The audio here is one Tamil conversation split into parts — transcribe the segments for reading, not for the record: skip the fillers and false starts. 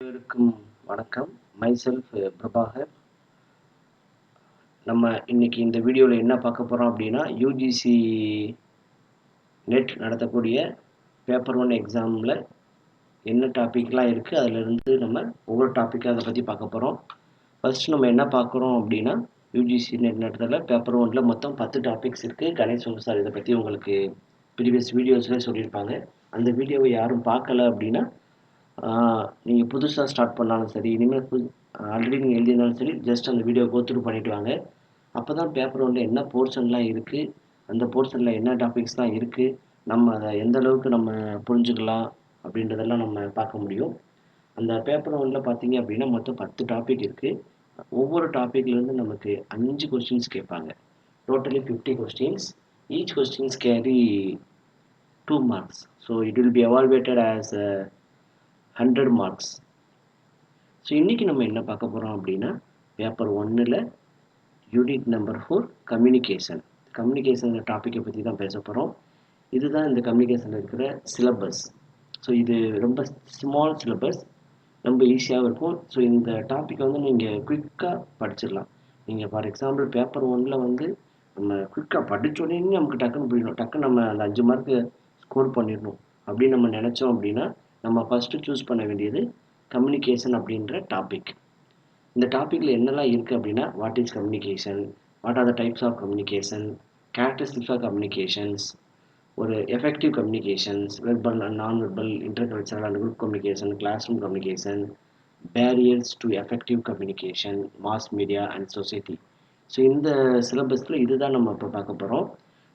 அனைவருக்கும் வணக்கம். மைசெல்ஃப் பிரபாகர். நம்ம இன்னைக்கு இந்த வீடியோவில் என்ன பார்க்க போகிறோம் அப்படின்னா, யூஜிசி நெட் நடத்தக்கூடிய பேப்பர் 1 எக்ஸாமில் என்ன டாபிக்லாம் இருக்குது, அதிலிருந்து நம்ம ஒவ்வொரு டாப்பிக்காக அதை பற்றி பார்க்க போகிறோம். ஃபர்ஸ்ட் நம்ம என்ன பார்க்குறோம் அப்படின்னா, யூஜிசி நெட் நடத்தல பேப்பர் 1ல் மொத்தம் 10 டாபிக்ஸ் இருக்குது. கணேஷ் சார் இதை பற்றி உங்களுக்கு ப்ரீவியஸ் வீடியோஸில் சொல்லியிருப்பாங்க. அந்த வீடியோவை யாரும் பார்க்கல அப்படின்னா, நீங்கள் புதுசாக ஸ்டார்ட் பண்ணாலும் சரி, இனிமேல் ஆல்ரெடி நீங்கள் எழுதினாலும் சரி, ஜஸ்ட் அந்த வீடியோ கோத்ரூ பண்ணிவிட்டு வாங்க. அப்போ தான் பேப்பர் 1ல் என்ன போர்ஷன்லாம் இருக்குது, அந்த போர்ஷனில் என்ன டாபிக்ஸ்லாம் இருக்குது, நம்ம அதை எந்த அளவுக்கு நம்ம புரிஞ்சுக்கலாம் அப்படின்றதெல்லாம் நம்ம பார்க்க முடியும். அந்த பேப்பர் 1ல் பார்த்தீங்க அப்படின்னா மொத்தம் 10 டாபிக் இருக்குது. ஒவ்வொரு டாப்பிக்லேருந்து நமக்கு 5 கொஸ்டின்ஸ் கேட்பாங்க. Totally 50 questions. Each questions carry 2 marks. So it will be evaluated as 100 marks. So இன்றைக்கி நம்ம என்ன பார்க்க போகிறோம் அப்படின்னா, பேப்பர் 1ல் யூனிட் நம்பர் 4 கம்யூனிகேஷன். கம்யூனிகேஷன் டாப்பிக்கை பற்றி தான் பேச போகிறோம். இதுதான் இந்த கம்யூனிகேஷனில் இருக்கிற சிலபஸ். ஸோ இது ரொம்ப ஸ்மால் சிலபஸ், ரொம்ப ஈஸியாகவும் இருக்கும். ஸோ இந்த டாப்பிக்கை வந்து நீங்கள் குயிக்காக படிச்சிடலாம். நீங்கள் ஃபார் எக்ஸாம்பிள் பேப்பர் 1ல் வந்து நம்ம குயிக்காக படித்தோடனே நமக்கு டக்குன்னு புரியணும், டக்குன்னு நம்ம அந்த 5 மார்க்கு ஸ்கோர் பண்ணிடணும் அப்படின்னு நம்ம நினச்சோம் அப்படின்னா, நம்ம ஃபஸ்ட்டு சூஸ் பண்ண வேண்டியது கம்யூனிகேஷன் அப்படின்ற டாபிக். இந்த டாப்பிக்கில் என்னெல்லாம் இருக்குது அப்படின்னா, what is communication, what are the types of communication, characteristics of communications, ஒரு effective communications, verbal and non verbal, intercultural and group communication, classroom communication, barriers to effective communication, mass media and society. So இந்த சிலபஸில் இதுதான் நம்ம இப்போ பார்க்க போகிறோம்.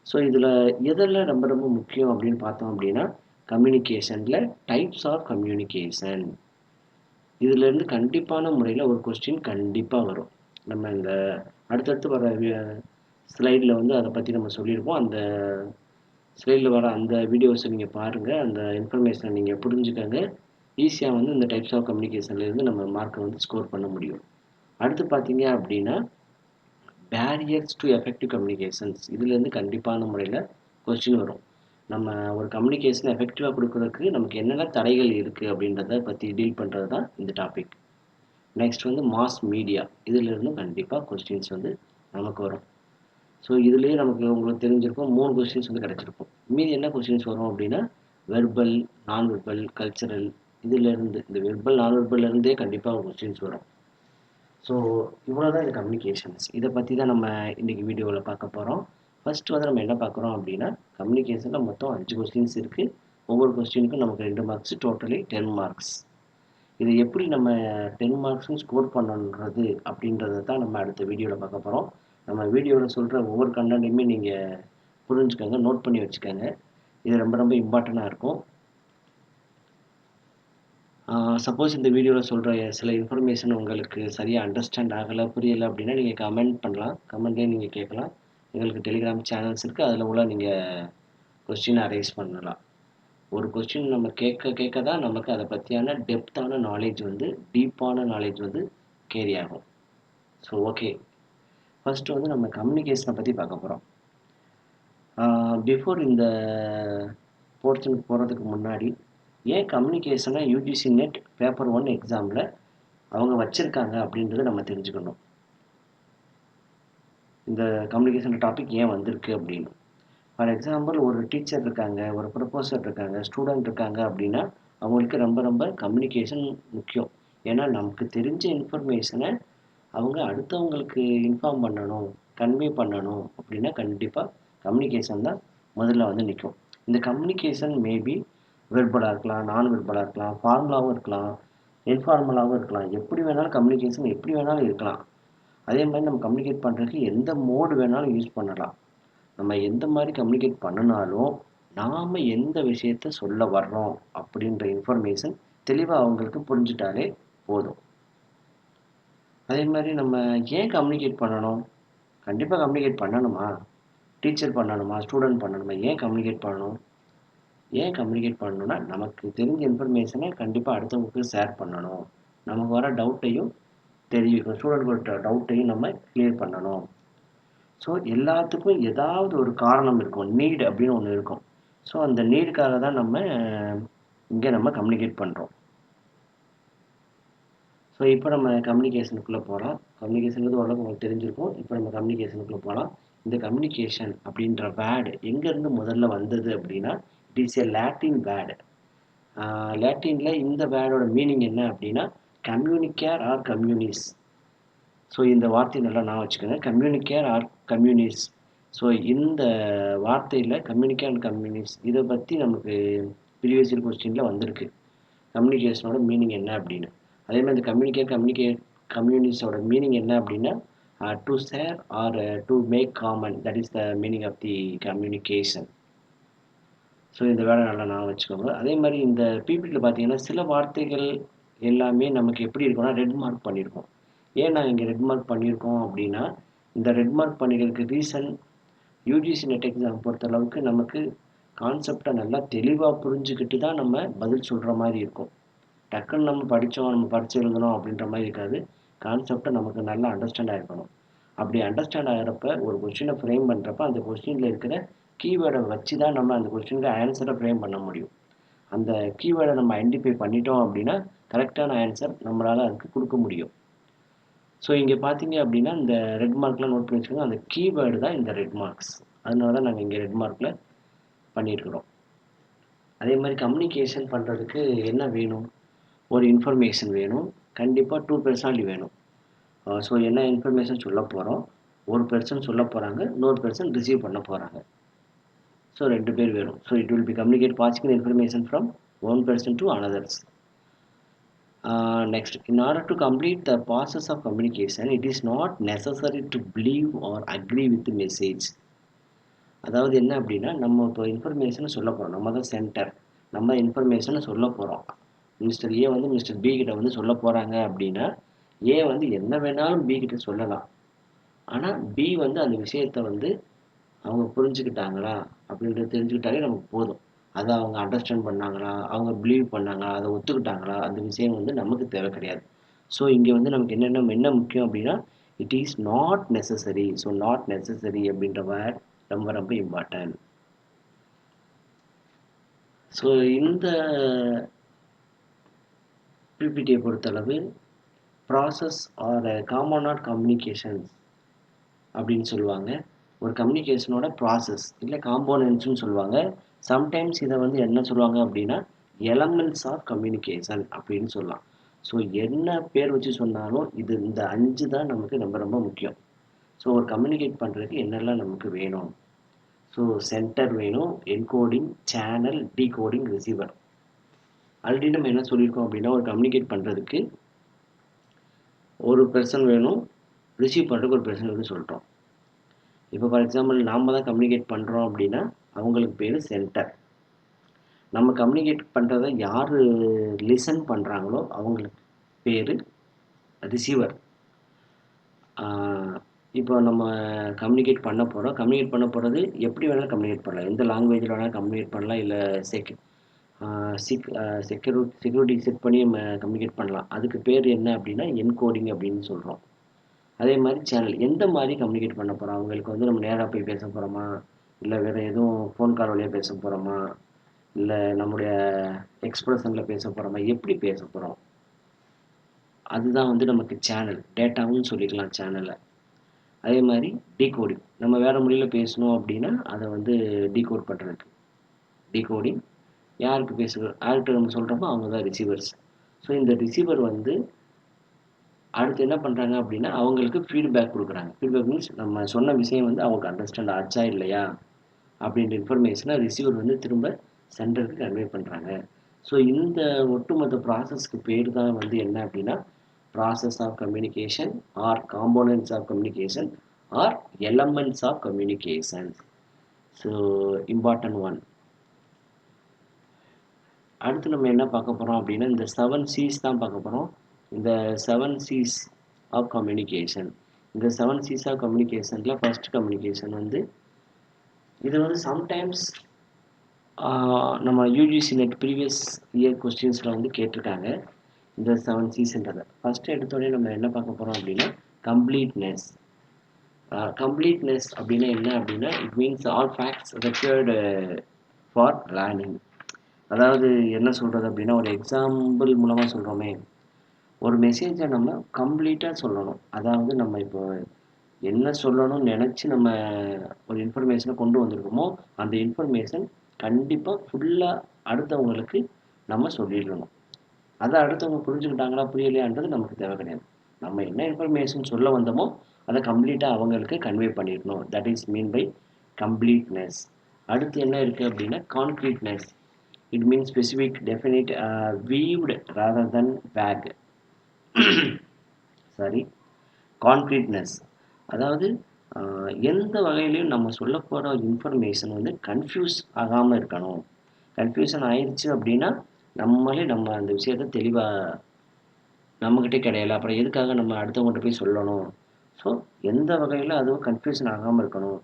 ஸோ இதில் எதெல்லாம் ரொம்ப ரொம்ப முக்கியம் அப்படின்னு பார்த்தோம் அப்படின்னா, கம்யூனிகேஷனில் டைப்ஸ் ஆஃப் கம்யூனிகேஷன், இதிலேருந்து கண்டிப்பான முறையில் ஒரு கொஸ்டின் கண்டிப்பாக வரும். நம்ம இந்த அடுத்தடுத்து வர ஸ்லைடில் வந்து அதை பற்றி நம்ம சொல்லியிருப்போம். அந்த ஸ்லைடில் வர அந்த வீடியோஸை நீங்கள் பாருங்கள், அந்த இன்ஃபர்மேஷனை நீங்கள் புரிஞ்சுக்கங்க. ஈஸியாக வந்து இந்த டைப்ஸ் ஆஃப் கம்யூனிகேஷன்லேருந்து நம்ம மார்க்கை வந்து ஸ்கோர் பண்ண முடியும். அடுத்து பார்த்தீங்க அப்படின்னா, பேரியர்ஸ் டு எஃபெக்டிவ் கம்யூனிகேஷன்ஸ், இதுலேருந்து கண்டிப்பான முறையில் கொஸ்டின் வரும். நம்ம ஒரு கம்யூனிகேஷன் எஃபெக்டிவாக கொடுக்குறதுக்கு நமக்கு என்னென்ன தடைகள் இருக்குது அப்படின்றத பற்றி டீல் பண்ணுறது தான் இந்த டாபிக். நெக்ஸ்ட் வந்து மாஸ் மீடியா, இதிலிருந்து கண்டிப்பாக கொஸ்டின்ஸ் வந்து நமக்கு வரும். ஸோ இதுலேயே நமக்கு உங்களுக்கு தெரிஞ்சிருக்கும் 3 கொஸ்டின்ஸ் வந்து கிடச்சிருக்கும். மீதி என்ன கொஸ்டின்ஸ் வரும் அப்படின்னா, வெர்பல், நான் வெர்பல், கல்ச்சரல், இதிலேருந்து இந்த வெர்பல் நான் வெர்பல்லேருந்தே கண்டிப்பாக கொஸ்டின்ஸ் வரும். ஸோ இவ்வளோ தான் இந்த கம்யூனிகேஷன்ஸ். இதை பற்றி தான் நம்ம இன்றைக்கி வீடியோவில் பார்க்க போகிறோம். ஃபர்ஸ்ட் வந்து நம்ம என்ன பார்க்குறோம் அப்படின்னா, கம்யூனிகேஷனில் மொத்தம் 5 கொஸ்டின்ஸ் இருக்குது. ஒவ்வொரு கொஸ்டினுக்கும் நமக்கு 2 மார்க்ஸ், டோட்டலி 10 மார்க்ஸ். இது எப்படி நம்ம 10 மார்க்ஸும் ஸ்கோர் பண்ணணுன்றது அப்படின்றத தான் நம்ம அடுத்த வீடியோவில் பார்க்க போகிறோம். நம்ம வீடியோவில் சொல்கிற ஒவ்வொரு கண்டென்ட்டையுமே நீங்கள் புரிஞ்சுக்கோங்க, நோட் பண்ணி வச்சுக்கோங்க. இது ரொம்ப ரொம்ப இம்பார்ட்டண்ட்டாக இருக்கும். சப்போஸ் இந்த வீடியோவில் சொல்கிற சில இன்ஃபர்மேஷன் உங்களுக்கு சரியாக அண்டர்ஸ்டாண்ட் ஆகலை, புரியலை அப்படின்னா நீங்கள் கமெண்ட் பண்ணலாம். கமெண்ட்லேயே நீங்கள் கேட்கலாம். எங்களுக்கு டெலிகிராம் சேனல்ஸ் இருக்குது, அதில் உள்ள நீங்கள் கொஸ்டினை அரைஸ் பண்ணலாம். ஒரு கொஸ்டின் நம்ம கேட்க தான் நமக்கு அதை பற்றியான டெப்த்தான நாலேஜ் வந்து, டீப்பான நாலேஜ் வந்து கேரி ஆகும். ஸோ ஓகே, ஃபஸ்ட்டு வந்து நம்ம கம்யூனிகேஷனை பற்றி பார்க்க போகிறோம். பிஃபோர் இந்த போர்ஷனுக்கு போகிறதுக்கு முன்னாடி, ஏன் கம்யூனிகேஷனை யூஜிசி நெட் பேப்பர் 1 எக்ஸாமில் அவங்க வச்சுருக்காங்க அப்படின்றத நம்ம தெரிஞ்சுக்கணும். இந்த கம்யூனிகேஷன் டாபிக் ஏன் வந்திருக்கு அப்படின்னு. ஃபார் எக்ஸாம்பிள், ஒரு டீச்சர் இருக்காங்க, ஒரு ப்ரொஃபஸர் இருக்காங்க, ஸ்டூடெண்ட் இருக்காங்க அப்படின்னா அவங்களுக்கு ரொம்ப ரொம்ப கம்யூனிகேஷன் முக்கியம். ஏன்னா நமக்கு தெரிஞ்ச இன்ஃபர்மேஷனை அவங்க அடுத்தவங்களுக்கு இன்ஃபார்ம் பண்ணணும், கன்வே பண்ணணும் அப்படின்னா கண்டிப்பாக கம்யூனிகேஷன் தான் முதல்ல வந்து நிற்கும். இந்த கம்யூனிகேஷன் மேபி வெர்பலாக இருக்கலாம், நான் வெர்பலாக இருக்கலாம், ஃபார்முலாவும் இருக்கலாம், இன்ஃபார்மலாகவும் இருக்கலாம். எப்படி வேணாலும் கம்யூனிகேஷன் எப்படி வேணாலும் இருக்கலாம். அதே மாதிரி நம்ம கம்யூனிகேட் பண்ணுறதுக்கு எந்த மோடு வேணாலும் யூஸ் பண்ணலாம். நம்ம எந்த மாதிரி கம்யூனிகேட் பண்ணினாலும் நாம் எந்த விஷயத்த சொல்ல வர்றோம் அப்படின்ற இன்ஃபர்மேஷன் தெளிவாக அவங்களுக்கு புரிஞ்சுட்டாலே போதும். அதே மாதிரி நம்ம ஏன் கம்யூனிகேட் பண்ணணும்? கண்டிப்பாக கம்யூனிகேட் பண்ணணுமா? டீச்சர் பண்ணணுமா, ஸ்டூடெண்ட் பண்ணணுமா? ஏன் கம்யூனிகேட் பண்ணணும்? ஏன் கம்யூனிகேட் பண்ணணும்னா, நமக்கு தெரிஞ்ச இன்ஃபர்மேஷனை கண்டிப்பாக அடுத்தவங்களுக்கு ஷேர் பண்ணணும். நமக்கு வர டவுட்டையும் தெரிவிக்கணும், ஸ்டூடெண்ட்களோட டவுட்டையும் நம்ம கிளியர் பண்ணணும். ஸோ எல்லாத்துக்கும் ஏதாவது ஒரு காரணம் இருக்கும், நீட் அப்படின்னு ஒன்று இருக்கும். ஸோ அந்த நீடுக்காக தான் நம்ம இங்கே நம்ம கம்யூனிகேட் பண்ணுறோம். ஸோ இப்போ நம்ம கம்யூனிகேஷனுக்குள்ளே போகலாம். கம்யூனிகேஷனுக்கு ஓரளவுக்கு உங்களுக்கு தெரிஞ்சிருக்கும். இப்போ நம்ம கம்யூனிகேஷனுக்குள்ளே போகலாம். இந்த கம்யூனிகேஷன் அப்படின்ற வேர்டு எங்கேருந்து முதல்ல வந்தது அப்படின்னா, it is a Latin word. லாட்டினில் இந்த வேர்டோட மீனிங் என்ன அப்படின்னா, கம்யூனிகேர் ஆர் கம்யூனிஸ். ஸோ இந்த வார்த்தையை நல்லா நான் வச்சுக்கோங்க. கம்யூனிகேர் ஆர் கம்யூனிஸ். ஸோ இந்த வார்த்தையில் கம்யூனிகேர் அண்ட் கம்யூனிஸ் இதை பற்றி நமக்கு ப்ரீவியஸ் இயர் கொஸ்டினில் வந்திருக்கு. கம்யூனிகேஷனோட மீனிங் என்ன அப்படின்னு. அதே மாதிரி இந்த கம்யூனிஸோட மீனிங் என்ன அப்படின்னா, to share or to make common, that is the meaning of the communication. So இந்த வேலை நல்லா நான் வச்சுக்கோங்க. அதே மாதிரி இந்த பிபிடியில் பார்த்தீங்கன்னா சில வார்த்தைகள் எல்லாமே நமக்கு எப்படி இருக்கும்னா ரெட் மார்க் பண்ணியிருக்கோம். ஏன் நான் இங்கே ரெட் மார்க் பண்ணியிருக்கோம் அப்படின்னா, இந்த ரெட் மார்க் பண்ணிக்கிறதுக்கு ரீசன் யூஜிசி நெட் எக்ஸாம் பொறுத்தளவுக்கு நமக்கு கான்செப்டை நல்லா தெளிவாக புரிஞ்சுக்கிட்டு தான் நம்ம பதில் சொல்கிற மாதிரி இருக்கும். டக்குன்னு நம்ம படித்தோம், நம்ம படித்து எழுதணும் அப்படின்ற மாதிரி இருக்காது. கான்செப்டை நமக்கு நல்லா அண்டர்ஸ்டாண்ட் ஆகிருக்கணும். அப்படி அண்டர்ஸ்டாண்ட் ஆகிறப்ப ஒரு கொஸ்டினை ஃப்ரேம் பண்ணுறப்ப அந்த கொஸ்டினில் இருக்கிற கீவேர்டை வச்சு தான் நம்ம அந்த கொஸ்டினுக்கு ஆன்சரை ஃப்ரேம் பண்ண முடியும். அந்த கீவேர்டை நம்ம ஐடென்டிஃபை பண்ணிட்டோம் அப்படின்னா கரெக்டான ஆன்சர் நம்மளால் அதுக்கு கொடுக்க முடியும். ஸோ இங்கே பார்த்தீங்க அப்படின்னா இந்த ரெட் மார்க்லாம் நோட் பண்ணி வச்சுக்கோங்க. அந்த கீவேர்டு தான் இந்த ரெட் மார்க்ஸ். அதனால தான் நாங்கள் இங்கே ரெட் மார்க்கில் பண்ணியிருக்கிறோம். அதே மாதிரி கம்யூனிகேஷன் பண்ணுறதுக்கு என்ன வேணும்? ஒரு இன்ஃபர்மேஷன் வேணும். கண்டிப்பாக 2 பர்சனாலிட்டி வேணும். ஸோ என்ன இன்ஃபர்மேஷன் சொல்ல போகிறோம், ஒரு பர்சன் சொல்ல போகிறாங்க, இன்னொரு பர்சன் ரிசீவ் பண்ண போகிறாங்க. ஸோ 2 பேர் வேணும். So it will B communicate passing information from one person to another's. Next, in order to complete the process of communication, it is not necessary to believe or agree with the message. அதாவது என்ன அப்படின்னா, நம்ம இப்போ இன்ஃபர்மேஷனை சொல்ல போகிறோம். நம்ம தான் சென்டர். நம்ம இன்ஃபர்மேஷனை சொல்ல போகிறோம். மிஸ்டர் ஏ வந்து மிஸ்டர் பி கிட்ட வந்து சொல்ல போகிறாங்க அப்படின்னா, ஏ வந்து என்ன வேணாலும் பி கிட்ட சொல்லலாம். ஆனால் பி வந்து அந்த விஷயத்தை வந்து அவங்க புரிஞ்சுக்கிட்டாங்களா அப்படின்றத தெரிஞ்சுக்கிட்டாலே நமக்கு போதும். அதை அவங்க அண்டர்ஸ்டாண்ட் பண்ணாங்களா, அவங்க பிலீவ் பண்ணாங்களா, அதை ஒத்துக்கிட்டாங்களா, அந்த விஷயம் வந்து நமக்கு தேவை கிடையாது. ஸோ இங்கே வந்து நமக்கு என்ன முக்கியம் அப்படின்னா, it is not necessary. So not necessary அப்படின்ற வேர்ட் ரொம்ப ரொம்ப இம்பார்ட்டன்ட். ஸோ இந்த பிபிடியை பொறுத்தளவு process or common or communications அப்படின்னு சொல்லுவாங்க. ஒரு கம்யூனிகேஷனோட ப்ராசஸ் இல்லை காம்போனன்ட்ஸ்னு சொல்லுவாங்க. சம்டைம்ஸ் இதை வந்து என்ன சொல்லுவாங்க அப்படின்னா எலமெண்ட்ஸ் ஆஃப் கம்யூனிகேஷன் அப்படின்னு சொல்லலாம். ஸோ என்ன பேர் வச்சு சொன்னாலும் இந்த 5 தான் நமக்கு ரொம்ப ரொம்ப முக்கியம். ஸோ ஒரு கம்யூனிகேட் பண்ணுறதுக்கு என்னெல்லாம் நமக்கு வேணும்? ஸோ சென்டர் வேணும், encoding, channel, decoding, receiver. Already நம்ம என்ன சொல்லியிருக்கோம் அப்படின்னா, ஒரு கம்யூனிகேட் பண்ணுறதுக்கு ஒரு பர்சன் வேணும், ரிசீவ் பண்ணுறதுக்கு ஒரு பர்சன் வந்து சொல்லிட்டோம். இப்போ ஃபார் எக்ஸாம்பிள் நாம் தான் கம்யூனிகேட் பண்ணுறோம் அப்படின்னா அவங்களுக்கு பேர் சென்டர். நம்ம கம்யூனிகேட் பண்ணுறதை யார் லிசன் பண்ணுறாங்களோ அவங்களுக்கு பேர் ரிசீவர். இப்போ நம்ம கம்யூனிகேட் பண்ண போகிறது எப்படி வேணாலும் கம்யூனிகேட் பண்ணலாம். எந்த லாங்குவேஜில் வேணாலும் கம்யூனிகேட் பண்ணலாம். இல்லை செக்யூரிட்டி செட் பண்ணி நம்ம கம்யூனிகேட் பண்ணலாம். அதுக்கு பேர் என்ன அப்படின்னா என்கோடிங் அப்படின்னு சொல்கிறோம். அதே மாதிரி சேனல் எந்த மாதிரி கம்யூனிகேட் பண்ண போகிறோம், அவங்களுக்கு வந்து நம்ம நேராக போய் பேச போகிறோமா, இல்லை வேறு எதுவும் ஃபோன் கால் வழியாக பேச போகிறோமா, இல்லை நம்முடைய எக்ஸ்பிரஷனில் பேச போகிறோமா, எப்படி பேச போகிறோம், அதுதான் வந்து நமக்கு சேனல். டேட்டாவும் சொல்லிக்கலாம் சேனலை. அதே மாதிரி டீகோடிங், நம்ம வேறு மொழியில் பேசணும் அப்படின்னா அதை வந்து டீகோட் பண்ணுறதுக்கு டீகோடிங். யார்கிட்ட நம்ம சொல்கிறோமோ அவங்க தான் ரிசீவர்ஸ். ஸோ இந்த ரிசீவர் வந்து அடுத்து என்ன பண்ணுறாங்க அப்படின்னா அவங்களுக்கு ஃபீட்பேக் கொடுக்குறாங்க. ஃபீட்பேக் மீன்ஸ் நம்ம சொன்ன விஷயம் வந்து அவங்களுக்கு அண்டர்ஸ்டாண்ட் ஆச்சா இல்லையா அப்படின்ற இன்ஃபர்மேஷனை ரிசீவர் வந்து திரும்ப சென்டருக்கு கன்வே பண்ணுறாங்க. ஸோ இந்த ஒட்டுமொத்த ப்ராசஸ்க்கு பேர் தான் வந்து என்ன அப்படின்னா process of communication or components of communication or elements of communication. So important one. அடுத்து நம்ம என்ன பார்க்க போகிறோம் அப்படின்னா இந்த 7 C's தான் பார்க்க போகிறோம். இந்த 7 C's ஆஃப் கம்யூனிகேஷன். இந்த 7 C's ஆஃப் கம்யூனிகேஷனில் ஃபர்ஸ்ட் கம்யூனிகேஷன் வந்து இது வந்து சம்டைம்ஸ் நம்ம யூஜிசி நெட் ப்ரீவியஸ் இயர் கொஸ்டின்ஸில் வந்து கேட்டிருக்காங்க இந்த 7 Cஸ்ன்றதை. ஃபஸ்ட்டு எடுத்தோடனே நம்ம என்ன பார்க்க போகிறோம் அப்படின்னா கம்ப்ளீட்னஸ். கம்ப்ளீட்னஸ் அப்படின்னா என்ன அப்படின்னா it means all facts required for learning. அதாவது என்ன சொல்கிறது அப்படின்னா ஒரு எக்ஸாம்பிள் மூலமாக சொல்கிறோமே, ஒரு மெசேஜை நம்ம கம்ப்ளீட்டாக சொல்லணும். அதாவது நம்ம இப்போ என்ன சொல்லணும்னு நினச்சி நம்ம ஒரு இன்ஃபர்மேஷனை கொண்டு வந்திருக்கோமோ அந்த இன்ஃபர்மேஷன் கண்டிப்பாக ஃபுல்லாக அடுத்தவங்களுக்கு நம்ம சொல்லிடணும். அதை அடுத்தவங்க புரிஞ்சுக்கிட்டாங்களா புரியலையான்றது நமக்கு தேவை கிடையாது. நம்ம என்ன இன்ஃபர்மேஷன் சொல்ல வந்தோமோ அதை கம்ப்ளீட்டாக அவங்களுக்கு கன்வே பண்ணிடணும். That is mean by completeness. அடுத்து என்ன இருக்குது அப்படின்னா concreteness. It means specific, definite, vivid rather than vague. Sorry, concreteness. அதாவது எந்த வகையிலையும் நம்ம சொல்ல போகிற இன்ஃபர்மேஷன் வந்து கன்ஃபியூஸ் ஆகாமல் இருக்கணும். கன்ஃபியூஷன் ஆயிடுச்சு அப்படின்னா நம்ம அந்த விஷயத்தை தெளிவாக நம்மக்கிட்டே கிடையாது. அப்புறம் எதுக்காக நம்ம அடுத்தவங்கள்ட்ட போய் சொல்லணும்? ஸோ எந்த வகையில் அதுவும் கன்ஃபியூஷன் ஆகாமல் இருக்கணும்.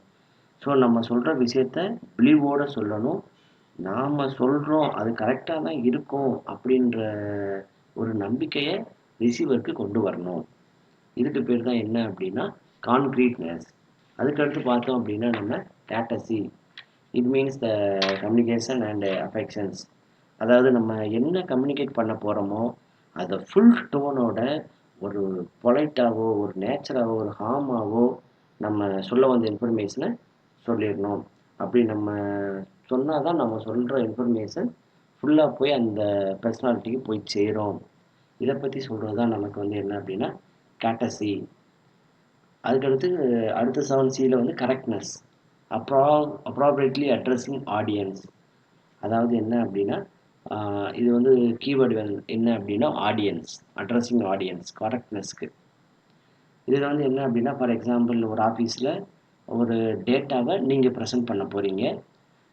ஸோ நம்ம சொல்கிற விஷயத்த பிலீவோடு சொல்லணும். நாம் சொல்கிறோம் அது கரெக்டாக தான் இருக்கும் அப்படின்ற ஒரு நம்பிக்கையை ரிசீவருக்கு கொண்டு வரணும். இதுக்கு பேர் தான் என்ன அப்படின்னா கான்க்ரீட்னஸ். அதுக்கடுத்து பார்த்தோம் அப்படின்னா நம்ம கேட்டசி. It means the communication and affections. அதாவது நம்ம என்ன கம்யூனிகேட் பண்ண போகிறோமோ அதை ஃபுல் டோனோட ஒரு பொலைட்டாவோ ஒரு நேச்சராகவோ ஒரு ஹார்மாவோ நம்ம சொல்ல வந்த இன்ஃபர்மேஷனை சொல்லிடணும். அப்படி நம்ம சொன்னால் தான் நம்ம சொல்கிற இன்ஃபர்மேஷன் ஃபுல்லாக போய் அந்த பர்சனாலிட்டிக்கு போய் சேரும். இதை பற்றி சொல்கிறது தான் நமக்கு வந்து என்ன அப்படின்னா கேட்டசி. அதுக்கடுத்து அடுத்த 7Cயில் வந்து கரெக்ட்னஸ். Appropriately addressing audience. அதாவது என்ன அப்படின்னா இது வந்து கீவேர்டு என்ன அப்படின்னா ஆடியன்ஸ், அட்ரஸிங் ஆடியன்ஸ், கரெக்ட்னஸ்க்கு. இதில் வந்து என்ன அப்படின்னா ஃபார் எக்ஸாம்பிள் ஒரு ஆஃபீஸில் ஒரு டேட்டாவை நீங்கள் ப்ரெசென்ட் பண்ண போகிறீங்க.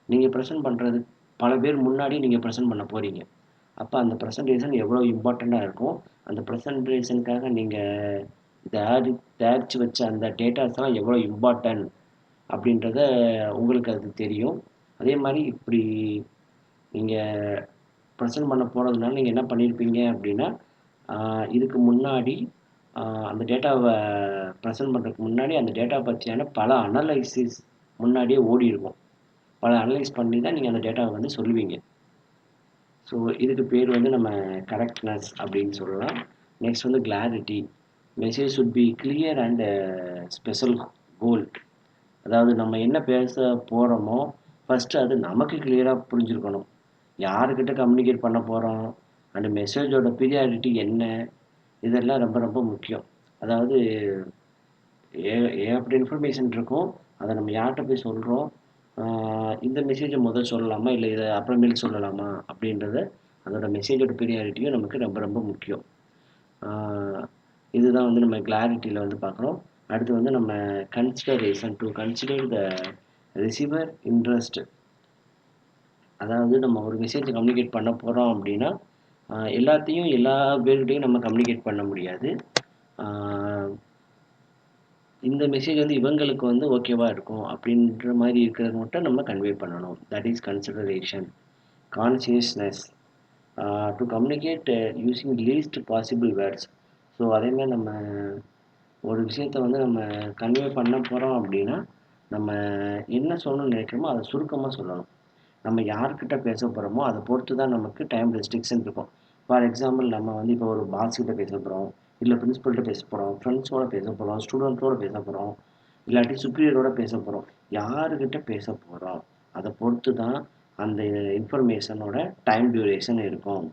நீங்கள் ப்ரெசென்ட் பண்ணுறது பல பேர் முன்னாடி நீங்கள் ப்ரெசென்ட் பண்ண போகிறீங்க. அப்போ அந்த ப்ரெசன்டேஷன் எவ்வளோ இம்பார்ட்டண்ட்டாக இருக்கும், அந்த ப்ரெசன்டேஷனுக்காக நீங்கள் தயாரித்து வச்ச அந்த டேட்டாஸ்லாம் எவ்வளோ இம்பார்ட்டன்ட் அப்படின்றத உங்களுக்கு அது தெரியும். அதே மாதிரி இப்படி நீங்கள் ப்ரெசென்ட் பண்ண போகிறதுனால நீங்கள் என்ன பண்ணியிருப்பீங்க அப்படின்னா இதுக்கு முன்னாடி அந்த டேட்டாவை ப்ரெசென்ட் பண்ணுறதுக்கு முன்னாடி அந்த டேட்டா பற்றியான பல அனலைசிஸ் முன்னாடியே ஓடி இருக்கும். பல அனலைஸ் பண்ணி தான் நீங்கள் அந்த டேட்டாவை வந்து சொல்லுவீங்க. ஸோ இதுக்கு பேர் வந்து நம்ம கரெக்ட்னஸ் அப்படின்னு சொல்லலாம். நெக்ஸ்ட் வந்து clarity. Message should be clear and special goal. அதாவது நம்ம என்ன பேச போகிறோமோ ஃபஸ்ட்டு அது நமக்கு கிளியராக புரிஞ்சுருக்கணும். யாருக்கிட்ட கம்யூனிகேட் பண்ண போகிறோம், அந்த மெசேஜோட பீரியாரிட்டி என்ன, இதெல்லாம் ரொம்ப ரொம்ப முக்கியம். அதாவது ஏகப்பட்ட இன்ஃபர்மேஷன் இருக்கும், அதை நம்ம யார்கிட்ட போய் சொல்கிறோம், இந்த மெசேஜை முதல் சொல்லலாமா இல்லை இதை அப்புறமேல் சொல்லலாமா அப்படின்றத அதோட மெசேஜோட பீரியாரிட்டியும் நமக்கு ரொம்ப ரொம்ப முக்கியம். இதுதான் வந்து நம்ம கிளாரிட்டியில் வந்து பார்க்குறோம். அடுத்து வந்து நம்ம consideration, to consider the receiver interest. அதாவது நம்ம ஒரு மெசேஜை கம்யூனிகேட் பண்ண போகிறோம் அப்படின்னா எல்லாத்தையும் எல்லா பேர்கிட்டையும் நம்ம கம்யூனிகேட் பண்ண முடியாது. இந்த மெசேஜ் வந்து இவங்களுக்கு வந்து ஓகேவாக இருக்கும் அப்படின்ற மாதிரி இருக்கிறத மட்டும் நம்ம கன்வே பண்ணணும். That is consideration. Consciousness, to communicate using least possible words. So அதேமாதிரி நம்ம ஒரு விஷயத்தை வந்து நம்ம கன்வே பண்ண போகிறோம் அப்படின்னா நம்ம என்ன சொல்லணும்னு நினைக்கிறோமோ அதை சுருக்கமாக சொல்லணும். நம்ம யார்கிட்ட பேச போகிறோமோ அதை பொறுத்து தான் நமக்கு டைம் ரெஸ்ட்ரிக்ஷன் இருக்கும். ஃபார் எக்ஸாம்பிள் நம்ம வந்து இப்போ ஒரு பாஸ்கிட்ட பேச போகிறோம், இல்லை பிரின்ஸிபல்கிட்ட பேச போகிறோம், ஃப்ரெண்ட்ஸோட பேச போகிறோம், ஸ்டூடெண்ட்ஸோட பேச போகிறோம், இல்லாட்டி சுப்பீரியரோட பேச போகிறோம். யாருக்கிட்ட பேச போகிறோம் அதை பொறுத்து தான் அந்த இன்ஃபர்மேஷனோட டைம் டியூரேஷன் இருக்கும்.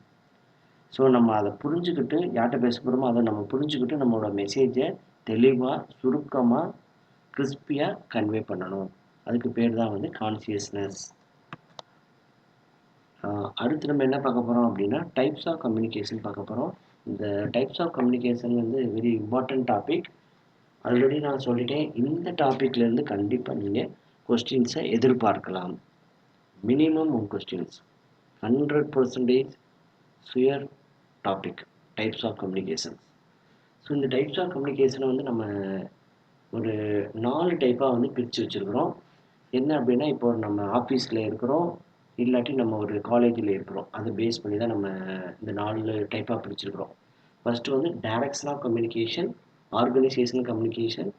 ஸோ நம்ம அதை புரிஞ்சுக்கிட்டு யார்கிட்ட பேச போகிறோமோ அதை நம்ம புரிஞ்சுக்கிட்டு நம்மளோட மெசேஜை தெளிவாக சுருக்கமாக கிறிஸ்பியாக கன்வே பண்ணணும். அதுக்கு பேர் தான் வந்து கான்சியஸ்னஸ். அடுத்து நம்ம என்ன பார்க்க போகிறோம் அப்படின்னா டைப்ஸ் ஆஃப் கம்யூனிகேஷன் பார்க்க போகிறோம். இந்த டைப்ஸ் ஆஃப் கம்யூனிகேஷன் வந்து வெரி இம்பார்ட்டன்ட் டாபிக். ஆல்ரெடி நான் சொல்லிட்டேன், இந்த டாப்பிக்லேருந்து கண்டிப்பாக நீங்கள் கொஸ்டின்ஸை எதிர்பார்க்கலாம். Minimum 1 questions, 100% sure topic types of communication. So இந்த டைப்ஸ் ஆஃப் கம்யூனிகேஷனை வந்து நம்ம ஒரு 4 டைப்பாக வந்து பிரித்து வச்சுருக்குறோம். என்ன அப்படின்னா இப்போ நம்ம ஆஃபீஸில் இருக்கிறோம், இல்லாட்டி நம்ம ஒரு காலேஜில் இருக்கிறோம், அதை பேஸ் பண்ணி தான் நம்ம இந்த 4 டைப்பாக பிரிச்சுருக்கிறோம். ஃபஸ்ட்டு வந்து direction of communication, organisational communication,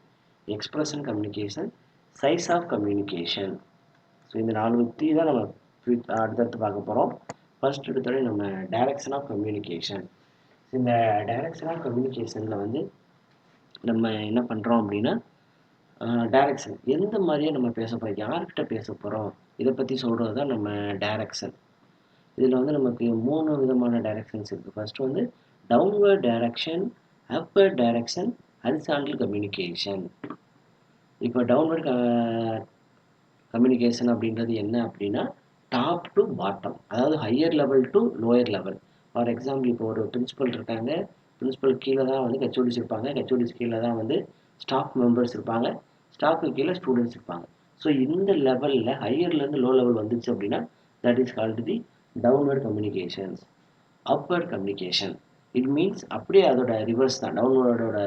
expression communication, size of communication. So இந்த 4 பற்றி தான் நம்ம அடுத்தடுத்து பார்க்க போகிறோம். ஃபர்ஸ்ட் எடுத்தோடனே நம்ம டைரக்ஷன் ஆஃப் கம்யூனிகேஷன். இந்த டைரக்ஷன் ஆஃப் கம்யூனிகேஷனில் வந்து நம்ம என்ன பண்ணுறோம் அப்படின்னா டைரக்ஷன் எந்த மாதிரியே நம்ம பேச போகிறோம், யார்கிட்ட பேச போகிறோம், இதை பற்றி சொல்கிறது தான் நம்ம டைரக்ஷன். இதில் வந்து நமக்கு 3 விதமான டைரக்ஷன்ஸ் இருக்குது. ஃபர்ஸ்ட் வந்து downward direction, upward direction, horizontal communication. இப்போ டவுன்வர்ட் கம்யூனிகேஷன் அப்படின்றது என்ன அப்படின்னா டாப் டு பாட்டம், அதாவது higher level to lower level. For example இப்போ ஒரு பிரின்சிபல் இருக்காங்க, பிரின்சிபல் கீழே தான் வந்து ஹெச்ஓடிஸ் இருப்பாங்க, ஹெச்ஓடிஸ் கீழே தான் வந்து ஸ்டாஃப் மெம்பர்ஸ் இருப்பாங்க, ஸ்டாஃபுக்கு கீழே ஸ்டூடெண்ட்ஸ் இருப்பாங்க. ஸோ இந்த லெவலில் ஹையர்லேருந்து லோ லெவல் வந்துச்சு அப்படின்னா that is called the downward communications. Upward communication it means அப்படியே அதோட ரிவர்ஸ் தான், டவுன்வர்டோட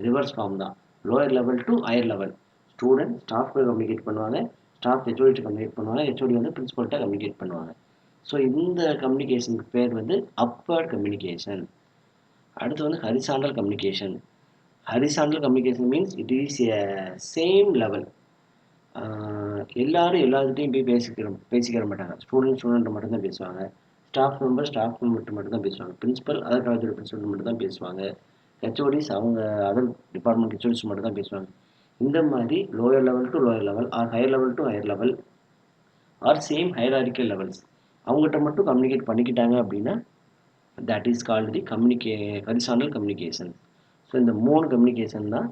ரிவர்ஸ் ஃபார்ம் தான். Lower level to higher level, student ஸ்டாஃப்க்கு கம்யூனிகேட் பண்ணுவாங்க, ஸ்டாஃப் ஹெச்ஓடிட்டு கம்யூனிகேட் பண்ணுவாங்க, ஹெச்ஓடி வந்து பிரின்சிபல்கிட்ட கம்யூனிகேட் பண்ணுவாங்க. ஸோ இந்த கம்யூனிகேஷனுக்கு பேர் வந்து அப்வர்ட் கம்யூனிகேஷன். அடுத்து வந்து horizontal communication. Horizontal communication means it is a same level. எல்லாரும் எல்லாத்துட்டையும் போய் பேசிக்கிற மாட்டாங்க. ஸ்டூடெண்ட் மட்டும்தான் பேசுவாங்க, ஸ்டாஃப் மெம்பர்கிட்ட மட்டும் தான் பேசுவாங்க, பிரின்சிபல் அதர் காலேஜோட பிரின்சிபல் மட்டும் தான் பேசுவாங்க, ஹெச்ஓடிஸ் அவங்க அதர் டிபார்ட்மெண்ட் ஹெச்ஓடிஸ் மட்டும் தான் பேசுவாங்க. இந்த மாதிரி lower level to lower level or higher level to higher level or same hierarchical levels அவங்ககிட்ட மட்டும் கம்யூனிகேட் பண்ணிக்கிட்டாங்க அப்படின்னா that is called the horizontal communication. So இந்த 3 கம்யூனிகேஷன் தான்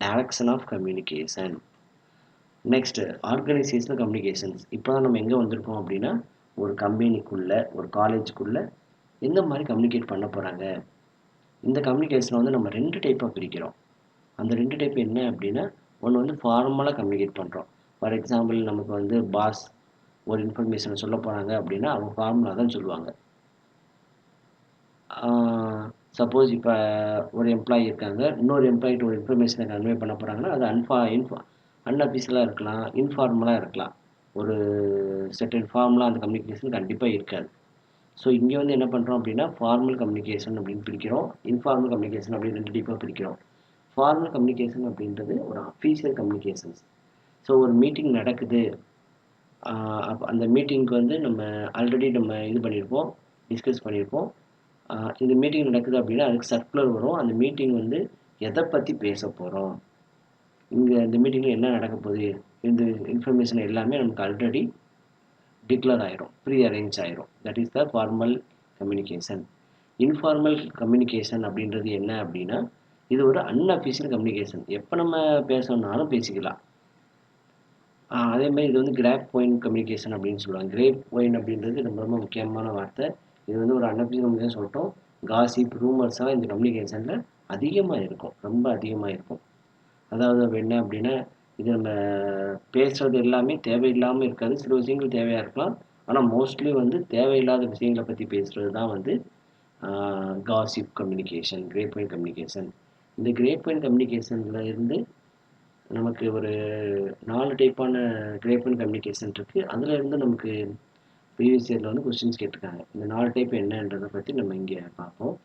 direction of communication. Next organisational communications. இப்போ தான் நம்ம எங்கே வந்திருக்கோம் அப்படின்னா ஒரு கம்பெனிக்குள்ளே ஒரு காலேஜுக்குள்ளே எந்த மாதிரி கம்யூனிகேட் பண்ண போகிறாங்க. இந்த கம்யூனிகேஷனை வந்து நம்ம 2 டைப்பாக பிரிக்கிறோம். அந்த 2 டைப் என்ன அப்படின்னா ஒன்று வந்து ஃபார்மலாக கம்யூனிகேட் பண்ணுறோம். ஃபார் எக்ஸாம்பிள் நமக்கு வந்து பாஸ் ஒரு இன்ஃபர்மேஷனை சொல்ல போகிறாங்க அப்படின்னா அவங்க ஃபார்முலா தான் சொல்லுவாங்க. சப்போஸ் இப்போ ஒரு எம்ப்ளாயி இருக்காங்க, இன்னொரு எம்ப்ளாயிட்ட ஒரு இன்ஃபர்மேஷனை கன்வே பண்ண போகிறாங்கன்னா அது அன்அஃபிஷியலாக இருக்கலாம், இன்ஃபார்மலாக இருக்கலாம். ஒரு செர்டன் ஃபார்முலா அந்த கம்யூனிகேஷன் கண்டிப்பாக இருக்காது. ஸோ இங்கே வந்து என்ன பண்ணுறோம் அப்படின்னா ஃபார்மல் கம்யூனிகேஷன் அப்படின்னு பிரிக்கிறோம், இன்ஃபார்மல் கம்யூனிகேஷன் அப்படின்னு 2 டைப்பாக பிரிக்கிறோம். ஃபார்மல் கம்யூனிகேஷன் அப்படின்றது ஒரு அஃபீஷியல் கம்யூனிகேஷன்ஸ். ஸோ ஒரு மீட்டிங் நடக்குது, அப்போ அந்த மீட்டிங்க்கு வந்து நம்ம ஆல்ரெடி நம்ம இது பண்ணியிருப்போம், டிஸ்கஸ் பண்ணியிருப்போம். இந்த மீட்டிங் நடக்குது அப்படின்னா அதுக்கு சர்க்குலர் வரும். அந்த மீட்டிங் வந்து எதை பற்றி பேச போகிறோம், இங்கே இந்த மீட்டிங்கில் என்ன நடக்க போகுது, இந்த இன்ஃபர்மேஷன் எல்லாமே நமக்கு ஆல்ரெடி டிக்ளேர் ஆயிரும், ப்ரீ அரேஞ்ச் ஆயிரும். That is the formal communication. Informal communication அப்படின்றது என்ன அப்படின்னா இது ஒரு அன்அஃபிஷியல் கம்யூனிகேஷன். எப்போ நம்ம பேசணுன்னாலும் பேசிக்கலாம். அதே மாதிரி இது வந்து கிராப் பாயிண்ட் கம்யூனிகேஷன் அப்படின்னு சொல்லுவாங்க. கிரேப் பாயிண்ட் அப்படின்றது ரொம்ப ரொம்ப முக்கியமான வார்த்தை. இது வந்து ஒரு அன்அஃபிஷியல் கம்யூனிகேஷன் சொல்லிட்டோம். காசிப் ரூமர்ஸாக இந்த கம்யூனிகேஷனில் அதிகமாக இருக்கும், ரொம்ப அதிகமாக இருக்கும். அதாவது என்ன அப்படின்னா இது நம்ம பேசுகிறது எல்லாமே தேவையில்லாமல் இருக்காது, சில விஷயங்கள் தேவையாக இருக்கலாம். ஆனால் மோஸ்ட்லி வந்து தேவையில்லாத விஷயங்களை பற்றி பேசுகிறது தான் வந்து gossip communication, grape point communication. இந்த கிரேப் பாயிண்ட் கம்யூனிகேஷனில் இருந்து நமக்கு ஒரு 4 டைப்பான கிரேப் பாயிண்ட் கம்யூனிகேஷன் இருக்குது. அதில் இருந்து நமக்கு ப்ரீவியஸ் இயரில் வந்து கொஸ்டின்ஸ் கேட்டிருக்காங்க. இந்த 4 டைப் என்னன்றதை பற்றி நம்ம இங்கே பார்ப்போம்.